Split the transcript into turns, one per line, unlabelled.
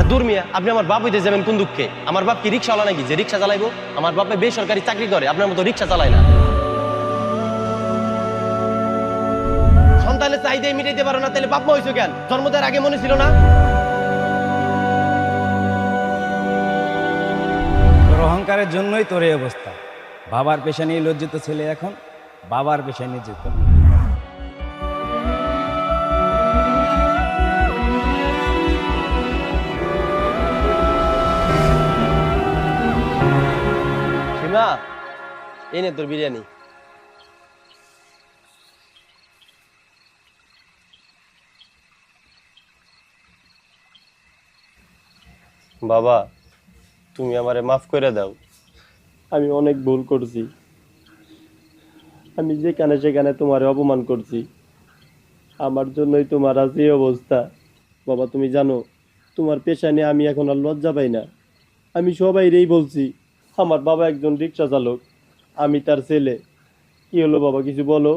দূর মিয়া, আপনি আমার বাপ হইতে যাবেন কোন দুঃখে? আমার বাপ কি রিক্সাওয়ালা নাকি যে রিক্সা চালাইবো? আমার বাপে বেসরকারি চাকরি করে, আপনার মতো রিক্সা চালায় না। সন্তানের চাহিদাই মিটাইতে পারো না, তাহলে বাপ মা হইছো কেন? জন্ম দেওয়ার আগে মনে ছিল না?
তোর অহংকারের জন্যই তোর এই অবস্থা। বাবার পেশা নিয়ে লজ্জিত ছেলে এখন বাবার পেশা নিয়ে যেত।
সীমা, এই নে তোর বিরিয়ানি। বাবা, তুমি আমারে মাফ করে দাও। আমি অনেক ভুল করছি। আমি যেখানে সেখানে তোমারে অপমান করছি। আমার জন্যই তোমার আজ এই অবস্থা। বাবা, তুমি জানো তোমার পেশা নিয়ে আমি এখন আর লজ্জা পাই না। আমি সবাইরেই বলছি আমার বাবা একজন রিক্সা চালক, আমি তার ছেলে। কি হলো বাবা, কিছু বলো।